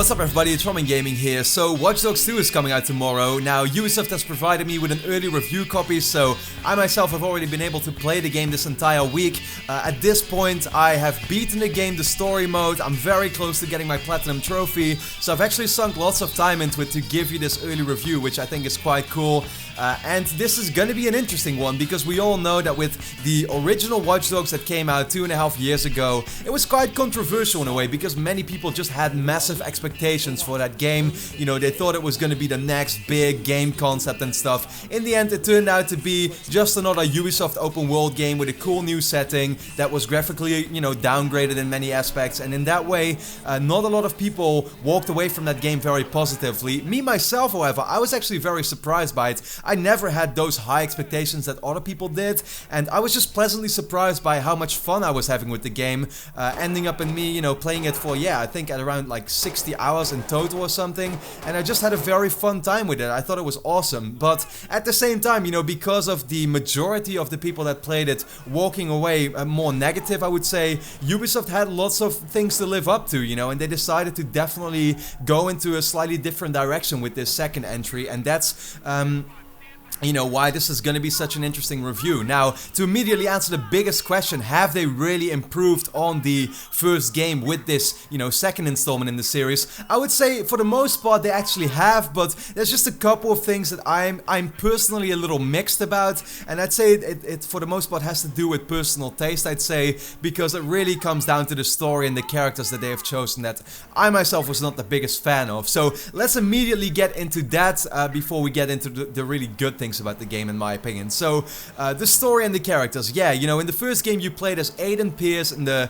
What's up everybody, it's Roman Gaming here. So Watchdogs 2 is coming out tomorrow. Now Ubisoft has provided me with an early review copy, so I myself have already been able to play the game this entire week. At this point I have beaten the game, the story mode. I'm very close to getting my platinum trophy, so I've actually sunk lots of time into it to give you this early review, which I think is quite cool. And this is gonna be an interesting one, because we all know that with the original Watch Dogs that came out 2.5 years ago, it was quite controversial in a way, because many people just had massive expectations for that game. You know, they thought it was gonna be the next big game concept and stuff. In the end, it turned out to be just another Ubisoft open world game with a cool new setting that was graphically, you know, downgraded in many aspects, and in that way, not a lot of people walked away from that game very positively. Me, myself, however, I was actually very surprised by it. I never had those high expectations that other people did, and I was just pleasantly surprised by how much fun I was having with the game, ending up in me, you know, playing it for, I think at around like 60 hours in total or something, and I just had a very fun time with it. I thought it was awesome, but at the same time, you know, because of the majority of the people that played it walking away more negative, I would say, Ubisoft had lots of things to live up to, you know, and they decided to definitely go into a slightly different direction with this second entry, and that's you know, why this is going to be such an interesting review. Now, to immediately answer the biggest question, have they really improved on the first game with this, you know, second installment in the series? I would say for the most part they actually have, but there's just a couple of things that I'm personally a little mixed about, and I'd say it for the most part has to do with personal taste, I'd say, because it really comes down to the story and the characters that they have chosen that I myself was not the biggest fan of. So let's immediately get into that before we get into the really good things about the game, in my opinion. So the story and the characters, you know, in the first game you played as Aiden Pierce in the,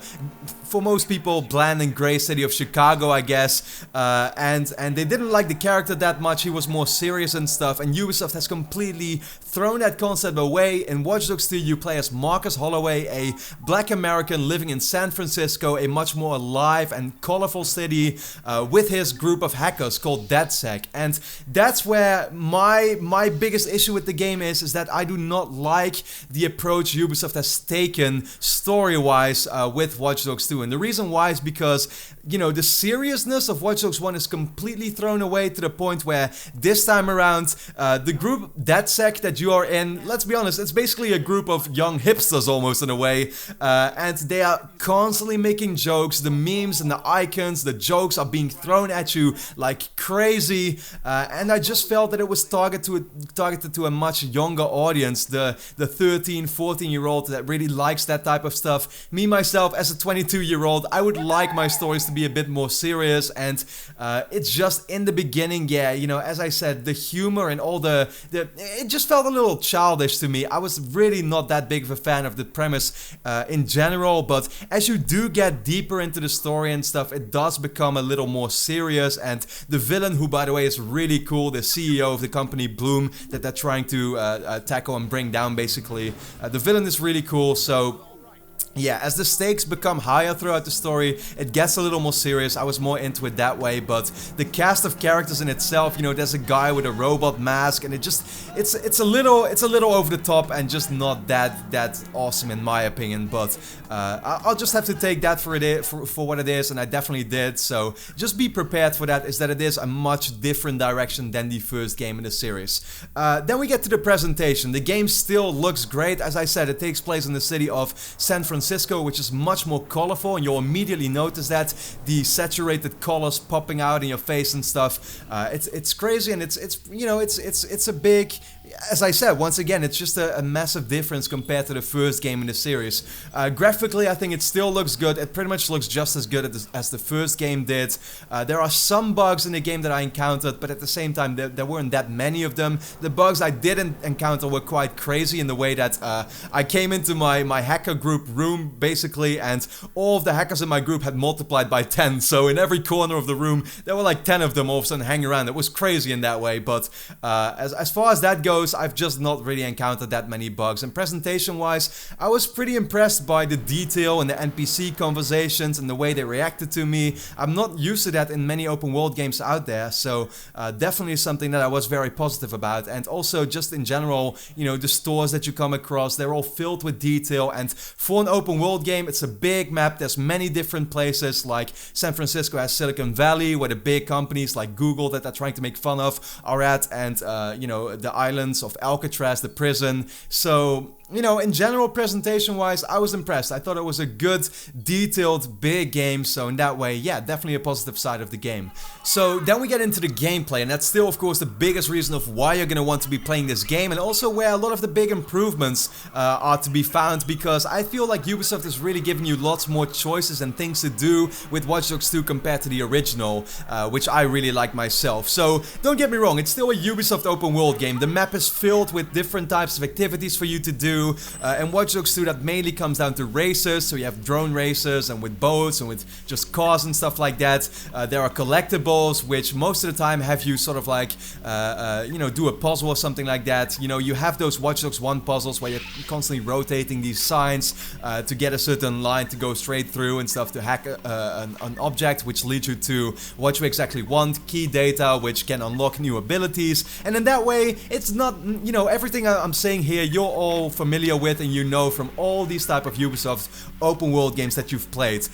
for most people, bland and grey city of Chicago, I guess, and they didn't like the character that much. He was more serious and stuff, and Ubisoft has completely thrown that concept away. In Watch Dogs 2 you play as Marcus Holloway, a black American living in San Francisco, a much more alive and colorful city, with his group of hackers called DedSec, and that's where my biggest issue with the game is that I do not like the approach Ubisoft has taken story-wise with Watch Dogs 2, and the reason why is because, you know, the seriousness of Watch Dogs 1 is completely thrown away to the point where this time around the group DedSec that you are in, let's be honest, it's basically a group of young hipsters almost in a way, and they are constantly making jokes. The memes and the icons, the jokes are being thrown at you like crazy, and I just felt that it was targeted to a much younger audience, the 13, 14-year-old that really likes that type of stuff. Me, myself, as a 22-year-old, I would like my stories to be a bit more serious, and it's just in the beginning, you know, as I said, the humor and all it just felt a little childish to me. I was really not that big of a fan of the premise in general, but as you do get deeper into the story and stuff, it does become a little more serious, and the villain, who by the way is really cool, the CEO of the company Bloom that they're trying to tackle and bring down, basically, the villain is really cool. So as the stakes become higher throughout the story, it gets a little more serious. I was more into it that way, but the cast of characters in itself, you know, there's a guy with a robot mask, and it's a little over the top and just not that awesome in my opinion. But I'll just have to take that for what it is, and I definitely did. So just be prepared for that. Is that it is a much different direction than the first game in the series. Then we get to the presentation. The game still looks great. As I said, it takes place in the city of San Francisco, which is much more colorful, and you'll immediately notice that the saturated colors popping out in your face and stuff. It's crazy, and it's you know, it's a big, as I said, once again, it's just a massive difference compared to the first game in the series. Graphically, I think it still looks good. It pretty much looks just as good as the first game did. There are some bugs in the game that I encountered, but at the same time, there weren't that many of them. The bugs I didn't encounter were quite crazy in the way that I came into my hacker group room, basically, and all of the hackers in my group had multiplied by 10, so in every corner of the room, there were like 10 of them all of a sudden hanging around. It was crazy in that way, but as far as that goes, goes, I've just not really encountered that many bugs. And presentation-wise, I was pretty impressed by the detail and the NPC conversations and the way they reacted to me. I'm not used to that in many open world games out there, so definitely something that I was very positive about. And also just in general, you know, the stores that you come across, they're all filled with detail, and for an open world game, it's a big map. There's many different places, like San Francisco has Silicon Valley, where the big companies like Google that they're trying to make fun of are at, and you know, the islands of Alcatraz, the prison. So, you know, in general, presentation-wise, I was impressed. I thought it was a good, detailed, big game, so in that way, yeah, definitely a positive side of the game. So then we get into the gameplay, and that's still, of course, the biggest reason of why you're gonna want to be playing this game, and also where a lot of the big improvements are to be found, because I feel like Ubisoft is really giving you lots more choices and things to do with Watch Dogs 2 compared to the original, which I really like myself. So, don't get me wrong, it's still a Ubisoft open world game. The map is filled with different types of activities for you to do. And Watch Dogs 2, that mainly comes down to races, so you have drone races and with boats and with just cars and stuff like that. There are collectibles, which most of the time have you sort of like, you know, do a puzzle or something like that. You know, you have those Watch Dogs 1 puzzles where you're constantly rotating these signs to get a certain line to go straight through and stuff, to hack an object, which leads you to what you exactly want, key data, which can unlock new abilities. And in that way, it's not, you know, everything I'm saying here, you're all familiar with and you know from all these type of Ubisoft open world games that you've played.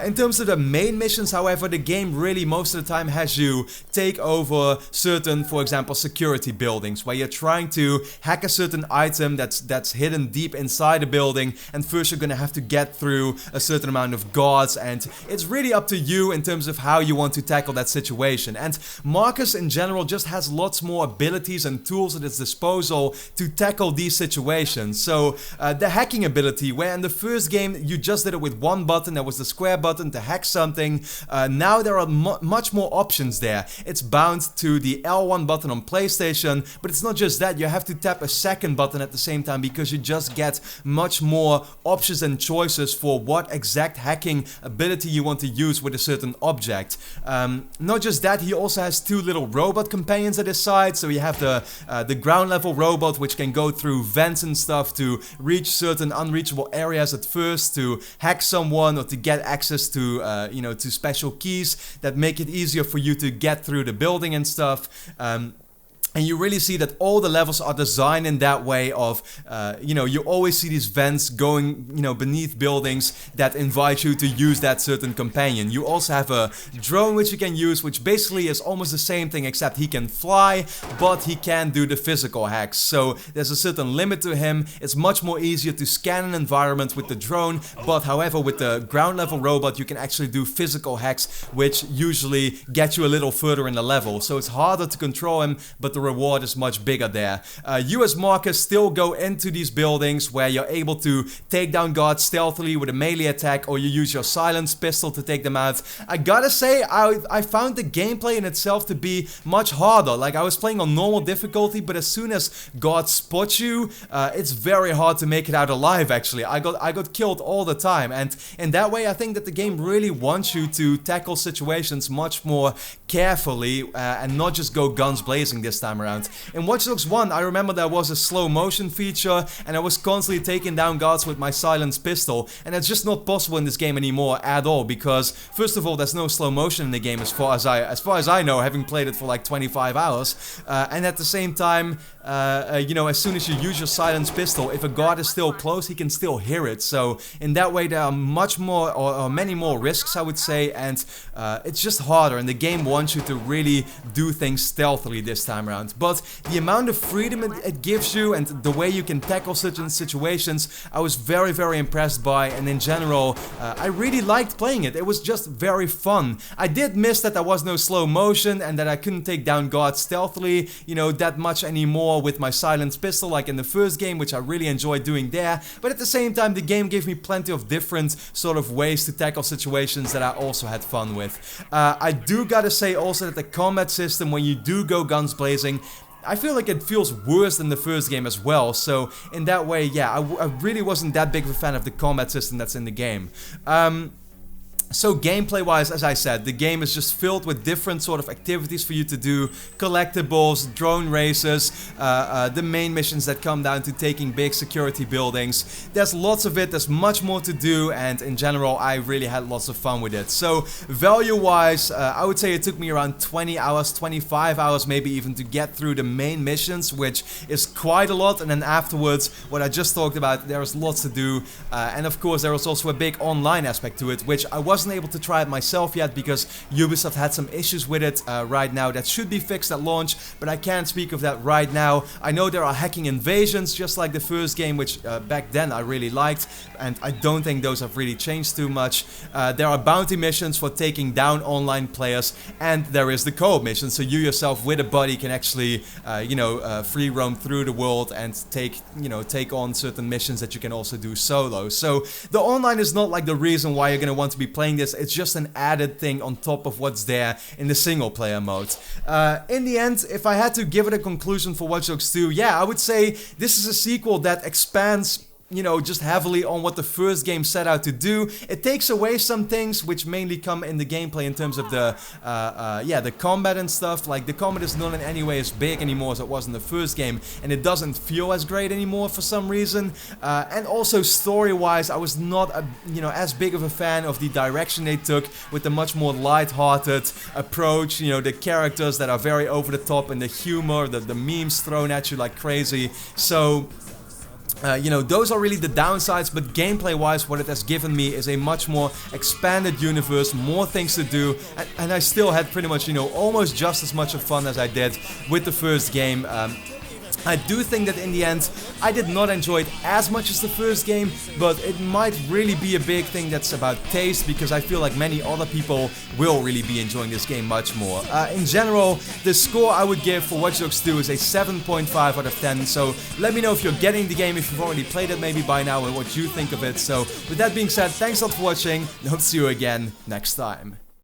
In terms of the main missions, however, the game really most of the time has you take over certain, for example, security buildings, where you're trying to hack a certain item that's hidden deep inside a building, and first you're gonna have to get through a certain amount of guards, and it's really up to you in terms of how you want to tackle that situation. And Marcus in general just has lots more abilities and tools at his disposal to tackle these situations. So the hacking ability, where in the first game you just did it with one button, that was the square button to hack something, now there are much more options there. It's bound to the L1 button on PlayStation, but it's not just that, you have to tap a second button at the same time, because you just get much more options and choices for what exact hacking ability you want to use with a certain object. Not just that, he also has two little robot companions at his side, so you have the ground level robot, which can go through vents and stuff to reach certain unreachable areas at first, to hack someone or to get access to, you know, to special keys that make it easier for you to get through the building and stuff. And you really see that all the levels are designed in that way of, you know, you always see these vents going, you know, beneath buildings that invite you to use that certain companion. You also have a drone which you can use, which basically is almost the same thing, except he can fly, but he can do the physical hacks. So there's a certain limit to him. It's much more easier to scan an environment with the drone, but however, with the ground level robot, you can actually do physical hacks, which usually get you a little further in the level. So it's harder to control him, but the reward is much bigger there. You as Marcus still go into these buildings where you're able to take down guards stealthily with a melee attack, or you use your silenced pistol to take them out. I gotta say, I found the gameplay in itself to be much harder. Like, I was playing on normal difficulty, but as soon as guards spot you, it's very hard to make it out alive, actually. I got killed all the time, and in that way I think that the game really wants you to tackle situations much more carefully and not just go guns blazing this time around. In Watch Dogs 1, I remember there was a slow motion feature, and I was constantly taking down guards with my silenced pistol, and it's just not possible in this game anymore at all, because first of all, there's no slow motion in the game as far as I know, having played it for like 25 hours, and at the same time, you know, as soon as you use your silenced pistol, if a guard is still close, he can still hear it. So in that way, there are much more, or many more risks, I would say, and it's just harder, and the game wants you to really do things stealthily this time around. But the amount of freedom it gives you and the way you can tackle certain situations, I was very, very impressed by, and in general, I really liked playing it. It was just very fun. I did miss that there was no slow motion and that I couldn't take down guards stealthily, you know, that much anymore with my silenced pistol like in the first game, which I really enjoyed doing there. But at the same time, the game gave me plenty of different sort of ways to tackle situations that I also had fun with. I do gotta say also that the combat system, when you do go guns blazing, I feel like it feels worse than the first game as well. So in that way, yeah, I really wasn't that big of a fan of the combat system that's in the game. So gameplay wise, as I said, the game is just filled with different sort of activities for you to do, collectibles, drone races, the main missions that come down to taking big security buildings. There's lots of it, there's much more to do, and in general I really had lots of fun with it. So value wise, I would say it took me around 20 hours, 25 hours maybe even to get through the main missions, which is quite a lot, and then afterwards, what I just talked about, there was lots to do, and of course there was also a big online aspect to it, which I wasn't able to try it myself yet because Ubisoft had some issues with it right now that should be fixed at launch, but I can't speak of that right now. I know there are hacking invasions just like the first game, which back then I really liked, and I don't think those have really changed too much. There are bounty missions for taking down online players, and there is the co-op mission, so you yourself with a buddy can actually free roam through the world and take on certain missions that you can also do solo. So the online is not like the reason why you're gonna want to be playing this, it's just an added thing on top of what's there in the single player mode. In the end, if I had to give it a conclusion for Watch Dogs 2, yeah, I would say this is a sequel that expands just heavily on what the first game set out to do. It takes away some things which mainly come in the gameplay in terms of the combat and stuff. Like the combat is not in any way as big anymore as it was in the first game, and it doesn't feel as great anymore for some reason. And also story-wise, I was not as big of a fan of the direction they took with the much more light-hearted approach. The characters that are very over the top and the humor, the memes thrown at you like crazy. So those are really the downsides, but gameplay-wise, what it has given me is a much more expanded universe, more things to do, and I still had pretty much, almost just as much of fun as I did with the first game. I do think that in the end, I did not enjoy it as much as the first game, but it might really be a big thing that's about taste, because I feel like many other people will really be enjoying this game much more. In general, the score I would give for Watch Dogs 2 is a 7.5 out of 10, so let me know if you're getting the game, if you've already played it maybe by now, and what you think of it. So with that being said, thanks a lot for watching, and hope to see you again next time.